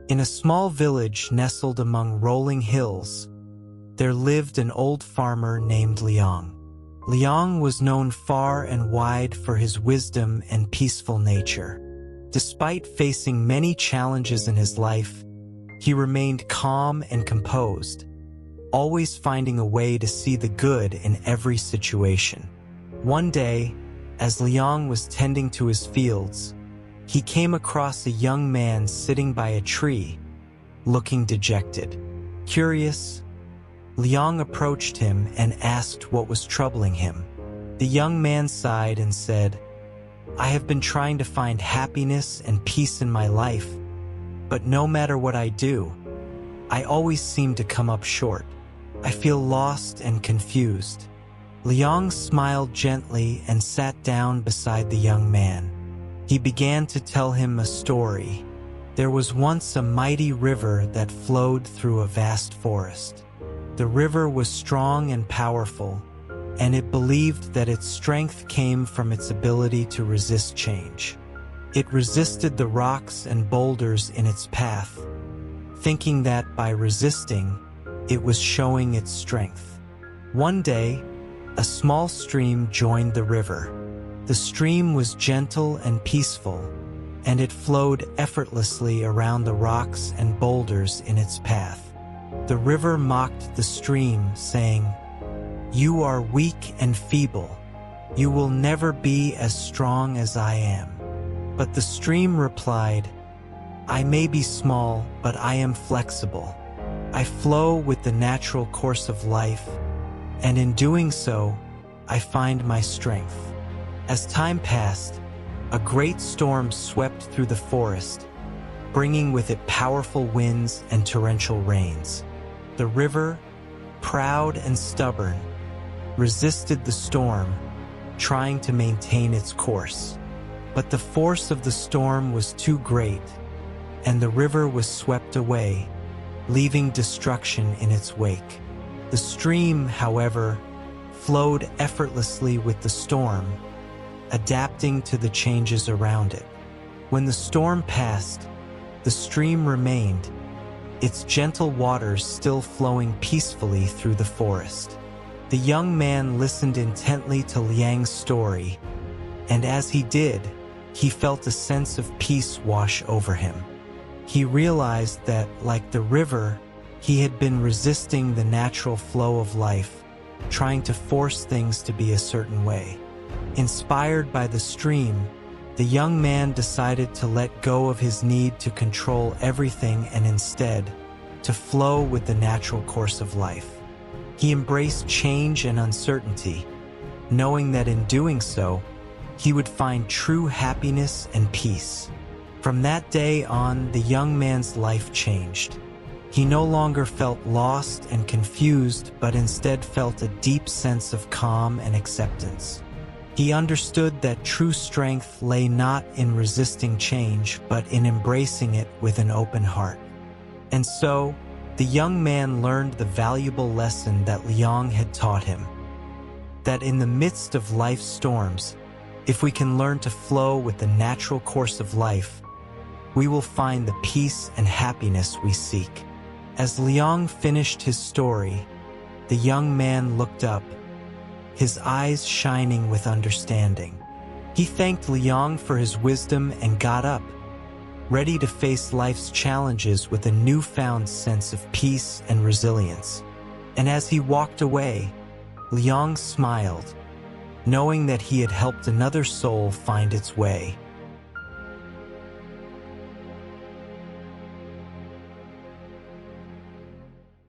In a small village nestled among rolling hills, there lived an old farmer named Liang. Liang was known far and wide for his wisdom and peaceful nature. Despite facing many challenges in his life, he remained calm and composed, always finding a way to see the good in every situation. One day, as Liang was tending to his fields, he came across a young man sitting by a tree, looking dejected. Curious, Liang approached him and asked what was troubling him. The young man sighed and said, "I have been trying to find happiness and peace in my life, but no matter what I do, I always seem to come up short. I feel lost and confused." Liang smiled gently and sat down beside the young man. He began to tell him a story. There was once a mighty river that flowed through a vast forest. The river was strong and powerful, and it believed that its strength came from its ability to resist change. It resisted the rocks and boulders in its path, thinking that by resisting, it was showing its strength. One day, a small stream joined the river. The stream was gentle and peaceful, and it flowed effortlessly around the rocks and boulders in its path. The river mocked the stream, saying, "You are weak and feeble. You will never be as strong as I am." But the stream replied, "I may be small, but I am flexible. I flow with the natural course of life, and in doing so, I find my strength." As time passed, a great storm swept through the forest, bringing with it powerful winds and torrential rains. The river, proud and stubborn, resisted the storm, trying to maintain its course. But the force of the storm was too great, and the river was swept away, leaving destruction in its wake. The stream, however, flowed effortlessly with the storm, adapting to the changes around it. When the storm passed, the stream remained, its gentle waters still flowing peacefully through the forest. The young man listened intently to Liang's story, and as he did, he felt a sense of peace wash over him. He realized that, like the river, he had been resisting the natural flow of life, trying to force things to be a certain way. Inspired by the stream, the young man decided to let go of his need to control everything and instead, to flow with the natural course of life. He embraced change and uncertainty, knowing that in doing so, he would find true happiness and peace. From that day on, the young man's life changed. He no longer felt lost and confused, but instead felt a deep sense of calm and acceptance. He understood that true strength lay not in resisting change, but in embracing it with an open heart. And so, the young man learned the valuable lesson that Liang had taught him, that in the midst of life's storms, if we can learn to flow with the natural course of life, we will find the peace and happiness we seek. As Liang finished his story, the young man looked up, his eyes shining with understanding. He thanked Liang for his wisdom and got up, ready to face life's challenges with a newfound sense of peace and resilience. And as he walked away, Liang smiled, knowing that he had helped another soul find its way.